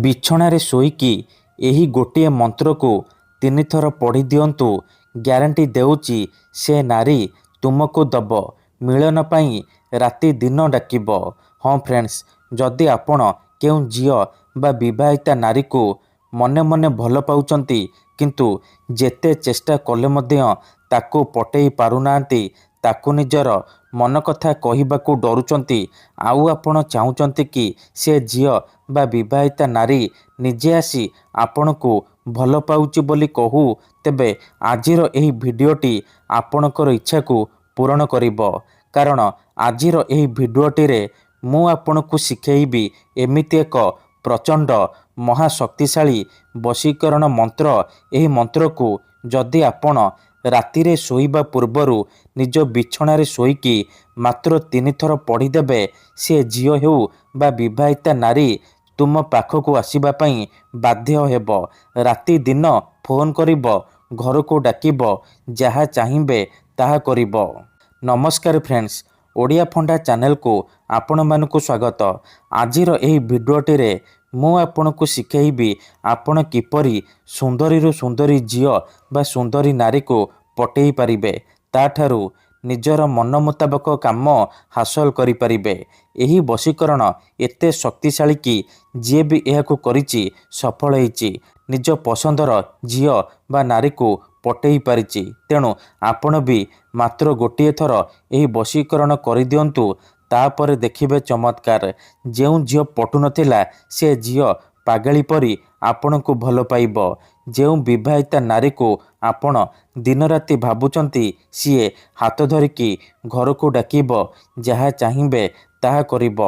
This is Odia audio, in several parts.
ବିଛଣାରେ ଶୋଇକି ଏହି ଗୋଟିଏ ମନ୍ତ୍ରକୁ 3 ଥର ପଢ଼ି ଦିଅନ୍ତୁ। ଗ୍ୟାରେଣ୍ଟି ଦେଉଛି ସେ ନାରୀ ତୁମକୁ ଦବ ମିଳନ ପାଇଁ ରାତି ଦିନ ଡାକିବ। ହଁ ଫ୍ରେଣ୍ଡସ୍, ଯଦି ଆପଣ କେଉଁ ଝିଅ ବା ବିବାହିତା ନାରୀକୁ ମନେ ମନେ ଭଲ ପାଉଛନ୍ତି କିନ୍ତୁ ଯେତେ ଚେଷ୍ଟା କଲେ ମଧ୍ୟ ତାକୁ ପଟେଇ ପାରୁନାହାନ୍ତି, ତାକୁ ନିଜର ମନ କଥା କହିବାକୁ ଡରୁଛନ୍ତି, ଆଉ ଆପଣ ଚାହୁଁଛନ୍ତି କି ସେ ଝିଅ ବା ବିବାହିତା ନାରୀ ନିଜେ ଆସି ଆପଣଙ୍କୁ ଭଲ ପାଉଛି ବୋଲି କହୁ, ତେବେ ଆଜିର ଏହି ଭିଡ଼ିଓଟି ଆପଣଙ୍କର ଇଚ୍ଛାକୁ ପୂରଣ କରିବ। କାରଣ ଆଜିର ଏହି ଭିଡ଼ିଓଟିରେ ମୁଁ ଆପଣଙ୍କୁ ଶିଖେଇବି ଏମିତି ଏକ ପ୍ରଚଣ୍ଡ ମହାଶକ୍ତିଶାଳୀ ବଶୀକରଣ ମନ୍ତ୍ର। ଏହି ମନ୍ତ୍ରକୁ ଯଦି ଆପଣ ରାତିରେ ଶୋଇବା ପୂର୍ବରୁ ନିଜ ବିଛଣାରେ ଶୋଇକି ମାତ୍ର 3 ଥର ପଢ଼ିଦେବେ, ସେ ଝିଅ ହେଉ ବା ବିବାହିତା ନାରୀ ତୁମ ପାଖକୁ ଆସିବା ପାଇଁ ବାଧ୍ୟ ହେବ। ରାତି ଦିନ ଫୋନ୍ କରିବ, ଘରକୁ ଡାକିବ, ଯାହା ଚାହିଁବେ ତାହା କରିବ। ନମସ୍କାର ଫ୍ରେଣ୍ଡସ୍, ଓଡ଼ିଆ ଫଣ୍ଡା ଚ୍ୟାନେଲକୁ ଆପଣମାନଙ୍କୁ ସ୍ୱାଗତ। ଆଜିର ଏହି ଭିଡ଼ିଓଟିରେ ମୁଁ ଆପଣଙ୍କୁ ଶିଖେଇବି ଆପଣ କିପରି ସୁନ୍ଦରୀରୁ ସୁନ୍ଦରୀ ଝିଅ ବା ସୁନ୍ଦରୀ ନାରୀକୁ ପଟେଇ ପାରିବେ, ତାଠାରୁ ନିଜର ମନ ମୁତାବକ କାମ ହାସଲ କରିପାରିବେ। ଏହି ବଶୀକରଣ ଏତେ ଶକ୍ତିଶାଳୀ କି ଯିଏ ବି ଏହାକୁ କରିଛି ସଫଳ ହେଇଛି, ନିଜ ପସନ୍ଦର ଝିଅ ବା ନାରୀକୁ ପଟେଇ ପାରିଛି। ତେଣୁ ଆପଣ ବି ମାତ୍ର ଗୋଟିଏ ଥର ଏହି ବଶୀକରଣ କରିଦିଅନ୍ତୁ, ତାପରେ ଦେଖିବେ ଚମତ୍କାର। ଯେଉଁ ଝିଅ ପଟୁନଥିଲା ସେ ଝିଅ ପାଗଳି ପରି ଆପଣଙ୍କୁ ଭଲ ପାଇବ। ଯେଉଁ ବିବାହିତା ନାରୀକୁ ଆପଣ ଦିନରାତି ଭାବୁଛନ୍ତି, ସିଏ ହାତ ଧରିକି ଘରକୁ ଡାକିବ, ଯାହା ଚାହିଁବେ ତାହା କରିବ,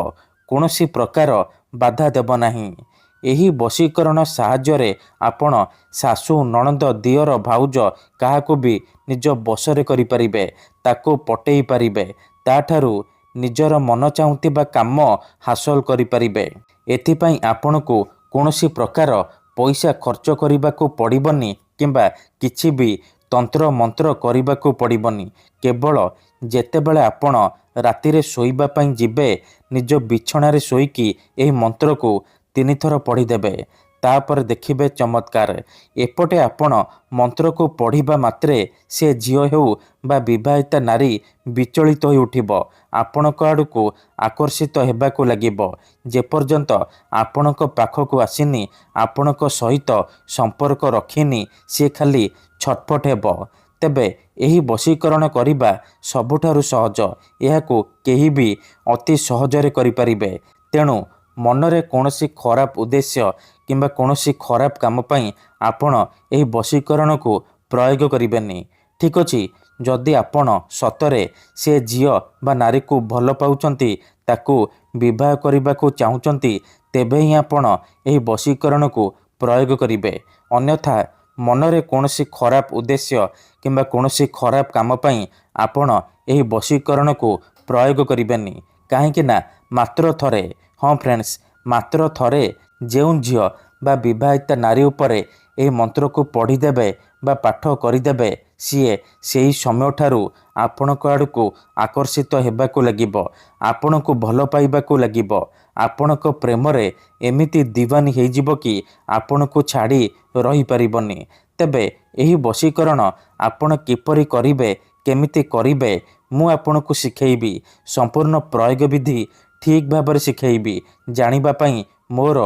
କୌଣସି ପ୍ରକାର ବାଧା ଦେବ ନାହିଁ। ଏହି ବଶୀକରଣ ସାହାଯ୍ୟରେ ଆପଣ ଶାଶୁ, ନଣନ୍ଦ, ଦିଅର, ଭାଉଜ କାହାକୁ ବି ନିଜ ବଶରେ କରିପାରିବେ, ତାକୁ ପଟେଇ ପାରିବେ, ତାଠାରୁ ନିଜର ମନ ଚାହୁଁଥିବା କାମ ହାସଲ କରିପାରିବେ। ଏଥିପାଇଁ ଆପଣଙ୍କୁ କୌଣସି ପ୍ରକାର ପଇସା ଖର୍ଚ୍ଚ କରିବାକୁ ପଡ଼ିବନି କିମ୍ବା କିଛି ବି ତନ୍ତ୍ର ମନ୍ତ୍ର କରିବାକୁ ପଡ଼ିବନି। କେବଳ ଯେତେବେଳେ ଆପଣ ରାତିରେ ଶୋଇବା ପାଇଁ ଯିବେ, ନିଜ ବିଛଣାରେ ଶୋଇକି ଏହି ମନ୍ତ୍ରକୁ 3 ଥର ପଢ଼ିଦେବେ, ତାପରେ ଦେଖିବେ ଚମତ୍କାର। ଏପଟେ ଆପଣ ମନ୍ତ୍ରକୁ ପଢ଼ିବା ମାତ୍ରେ ସେ ଝିଅ ହେଉ ବା ବିବାହିତା ନାରୀ ବିଚଳିତ ହୋଇ ଉଠିବ, ଆପଣଙ୍କ ଆଡ଼କୁ ଆକର୍ଷିତ ହେବାକୁ ଲାଗିବ। ଯେପର୍ଯ୍ୟନ୍ତ ଆପଣଙ୍କ ପାଖକୁ ଆସିନି, ଆପଣଙ୍କ ସହିତ ସମ୍ପର୍କ ରଖିନି, ସେ ଖାଲି ଛଟପଟ ହେବ। ତେବେ ଏହି ବଶୀକରଣ କରିବା ସବୁଠାରୁ ସହଜ। ଏହାକୁ କେହି ବି ଅତି ସହଜରେ କରିପାରିବେ। ତେଣୁ ମନରେ କୌଣସି ଖରାପ ଉଦ୍ଦେଶ୍ୟ କିମ୍ବା କୌଣସି ଖରାପ କାମ ପାଇଁ ଆପଣ ଏହି ବଶୀକରଣକୁ ପ୍ରୟୋଗ କରିବେନି। ଠିକ୍ ଅଛି, ଯଦି ଆପଣ ସତରେ ସେ ଝିଅ ବା ନାରୀକୁ ଭଲ ପାଉଛନ୍ତି, ତାକୁ ବିବାହ କରିବାକୁ ଚାହୁଁଛନ୍ତି, ତେବେ ହିଁ ଆପଣ ଏହି ବଶୀକରଣକୁ ପ୍ରୟୋଗ କରିବେ। ଅନ୍ୟଥା ମନରେ କୌଣସି ଖରାପ ଉଦ୍ଦେଶ୍ୟ କିମ୍ବା କୌଣସି ଖରାପ କାମ ପାଇଁ ଆପଣ ଏହି ବଶୀକରଣକୁ ପ୍ରୟୋଗ କରିବେନି। କାହିଁକି ନା ମାତ୍ର ଥରେ, ହଁ ଫ୍ରେଣ୍ଡସ୍, ମାତ୍ର ଥରେ ଯେଉଁ ଝିଅ ବା ବିବାହିତା ନାରୀ ଉପରେ ଏହି ମନ୍ତ୍ରକୁ ପଢ଼ିଦେବେ ବା ପାଠ କରିଦେବେ, ସିଏ ସେହି ସମୟଠାରୁ ଆପଣଙ୍କ ଆଡ଼କୁ ଆକର୍ଷିତ ହେବାକୁ ଲାଗିବ, ଆପଣଙ୍କୁ ଭଲ ପାଇବାକୁ ଲାଗିବ। ଆପଣଙ୍କ ପ୍ରେମରେ ଏମିତି ଦିୱାନୀ ହେଇଯିବ କି ଆପଣଙ୍କୁ ଛାଡ଼ି ରହିପାରିବନି। ତେବେ ଏହି ବଶୀକରଣ ଆପଣ କିପରି କରିବେ, କେମିତି କରିବେ, ମୁଁ ଆପଣଙ୍କୁ ଶିଖେଇବି। ସମ୍ପୂର୍ଣ୍ଣ ପ୍ରୟୋଗ ବିଧି ଠିକ୍ ଭାବରେ ଶିଖେଇବି। ଜାଣିବା ପାଇଁ ମୋର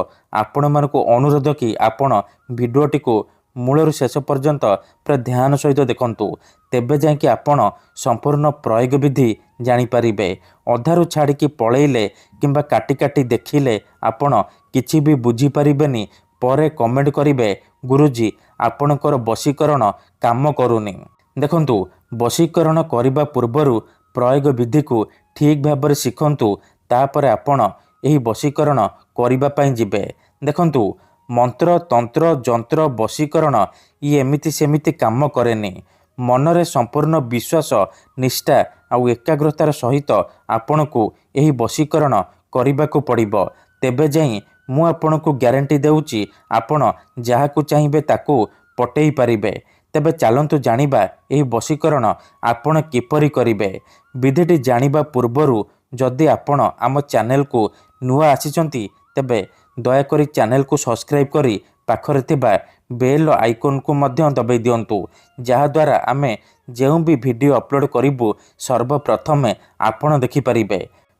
ଆପଣମାନଙ୍କୁ ଅନୁରୋଧ କି ଆପଣ ଭିଡ଼ିଓଟିକୁ ମୂଳରୁ ଶେଷ ପର୍ଯ୍ୟନ୍ତ ପୁରା ଧ୍ୟାନ ସହିତ ଦେଖନ୍ତୁ, ତେବେ ଯାଇକି ଆପଣ ସମ୍ପୂର୍ଣ୍ଣ ପ୍ରୟୋଗ ବିଧି ଜାଣିପାରିବେ। ଅଧାରୁ ଛାଡ଼ିକି ପଳେଇଲେ କିମ୍ବା କାଟି କାଟି ଦେଖିଲେ ଆପଣ କିଛି ବି ବୁଝିପାରିବେନି। ପରେ କମେଣ୍ଟ କରିବେ, ଗୁରୁଜୀ ଆପଣଙ୍କର ବଶୀକରଣ କାମ କରୁନି। ଦେଖନ୍ତୁ, ବଶୀକରଣ କରିବା ପୂର୍ବରୁ ପ୍ରୟୋଗ ବିଧିକୁ ଠିକ୍ ଭାବରେ ଶିଖନ୍ତୁ, ତାପରେ ଆପଣ ଏହି ବଶୀକରଣ କରିବା ପାଇଁ ଯିବେ। ଦେଖନ୍ତୁ, ମନ୍ତ୍ର, ତନ୍ତ୍ର, ଯନ୍ତ୍ର, ବଶୀକରଣ ଇଏ ଏମିତି ସେମିତି କାମ କରେନି। ମନରେ ସମ୍ପୂର୍ଣ୍ଣ ବିଶ୍ୱାସ, ନିଷ୍ଠା ଆଉ ଏକାଗ୍ରତାର ସହିତ ଆପଣଙ୍କୁ ଏହି ବଶୀକରଣ କରିବାକୁ ପଡ଼ିବ। ତେବେ ଯାଇ ମୁଁ ଆପଣଙ୍କୁ ଗ୍ୟାରେଣ୍ଟି ଦେଉଛି ଆପଣ ଯାହାକୁ ଚାହିଁବେ ତାକୁ ପଟେଇ ପାରିବେ। ତେବେ ଚାଲନ୍ତୁ ଜାଣିବା ଏହି ବଶୀକରଣ ଆପଣ କିପରି କରିବେ। ବିଧିଟି ଜାଣିବା ପୂର୍ବରୁ ଯଦି ଆପଣ ଆମ ଚ୍ୟାନେଲକୁ ନୂଆ ଆସିଛନ୍ତି, ତେବେ ଦୟାକରି ଚ୍ୟାନେଲକୁ ସବସ୍କ୍ରାଇବ୍ କରି ପାଖରେ ଥିବା ବେଲ୍ ଆଇକନ୍କୁ ମଧ୍ୟ ଦବାଇ ଦିଅନ୍ତୁ, ଯାହାଦ୍ୱାରା ଆମେ ଯେଉଁ ବି ଭିଡ଼ିଓ ଅପଲୋଡ଼ କରିବୁ ସର୍ବପ୍ରଥମେ ଆପଣ ଦେଖିପାରିବେ।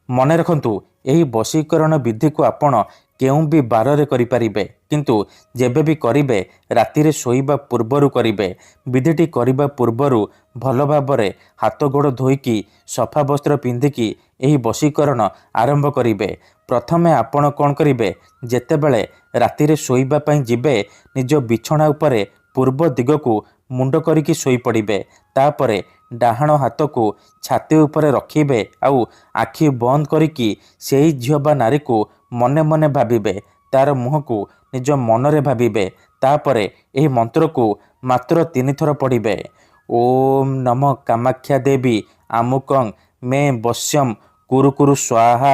ମନେ ରଖନ୍ତୁ, ଏହି ବଶୀକରଣ ବିଧିକୁ ଆପଣ କେଉଁ ବି ବାରରେ କରିପାରିବେ, କିନ୍ତୁ ଯେବେ ବି କରିବେ ରାତିରେ ଶୋଇବା ପୂର୍ବରୁ କରିବେ। ବିଧିଟି କରିବା ପୂର୍ବରୁ ଭଲ ଭାବରେ ହାତ ଗୋଡ଼ ଧୋଇକି ସଫା ବସ୍ତ୍ର ପିନ୍ଧିକି ଏହି ବଶୀକରଣ ଆରମ୍ଭ କରିବେ। ପ୍ରଥମେ ଆପଣ କ'ଣ କରିବେ, ଯେତେବେଳେ ରାତିରେ ଶୋଇବା ପାଇଁ ଯିବେ ନିଜ ବିଛଣା ଉପରେ ପୂର୍ବ ଦିଗକୁ ମୁଣ୍ଡ କରିକି ଶୋଇପଡ଼ିବେ। ତାପରେ ଡାହାଣ ହାତକୁ ଛାତି ଉପରେ ରଖିବେ ଆଉ ଆଖି ବନ୍ଦ କରିକି ସେହି ଝିଅ ବା ନାରୀକୁ ମନେ ମନେ ଭାବିବେ। ତାର ମୁହଁକୁ ନିଜ ମନରେ ଭାବିବେ। ତାପରେ ଏହି ମନ୍ତ୍ରକୁ ମାତ୍ର 3 ଥର ପଢ଼ିବେ। ଓମ୍ ନମ କାମାକ୍ଷା ଦେବୀ ଆମୁକଂ ମେ ବଶ୍ୟମ୍ କୁରୁ କୁରୁ ସ୍ୱାହା।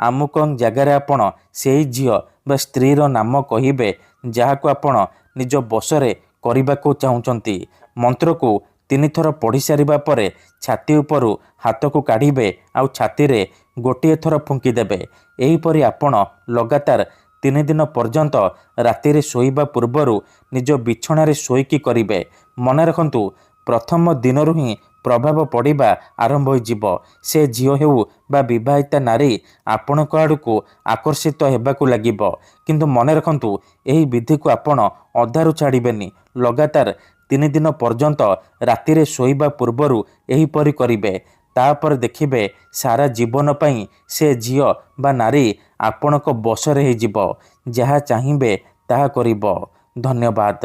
ଆମୁକଂ ଜାଗାରେ ଆପଣ ସେହି ଝିଅ ବା ସ୍ତ୍ରୀର ନାମ କହିବେ, ଯାହାକୁ ଆପଣ ନିଜ ବଶରେ କରିବାକୁ ଚାହୁଁଛନ୍ତି। ମନ୍ତ୍ରକୁ 3 ଥର ପଢ଼ି ସାରିବା ପରେ ଛାତି ଉପରୁ ହାତକୁ କାଢ଼ିବେ ଆଉ ଛାତିରେ ଗୋଟିଏ ଥର ଫୁଙ୍କିଦେବେ। ଏହିପରି ଆପଣ ଲଗାତାର 3 ଦିନ ପର୍ଯ୍ୟନ୍ତ ରାତିରେ ଶୋଇବା ପୂର୍ବରୁ ନିଜ ବିଛଣାରେ ଶୋଇକି କରିବେ। ମନେ ରଖନ୍ତୁ, ପ୍ରଥମ ଦିନରୁ ହିଁ ପ୍ରଭାବ ପଡ଼ିବା ଆରମ୍ଭ ହୋଇଯିବ। ସେ ଝିଅ ହେଉ ବା ବିବାହିତା ନାରୀ ଆପଣଙ୍କ ଆଡ଼କୁ ଆକର୍ଷିତ ହେବାକୁ ଲାଗିବ। କିନ୍ତୁ ମନେ ରଖନ୍ତୁ, ଏହି ବିଧିକୁ ଆପଣ ଅଧାରୁ ଛାଡ଼ିବେନି। ଲଗାତାର 3 ଦିନ ପର୍ଯ୍ୟନ୍ତ ରାତିରେ ଶୋଇବା ପୂର୍ବରୁ ଏହିପରି କରିବେ। ତାପରେ ଦେଖିବେ ସାରା ଜୀବନ ପାଇଁ ସେ ଝିଅ ବା ନାରୀ ଆପଣଙ୍କ ବଶରେ ହେଇଯିବ। ଯାହା ଚାହିଁବେ ତାହା କରିବ। ଧନ୍ୟବାଦ।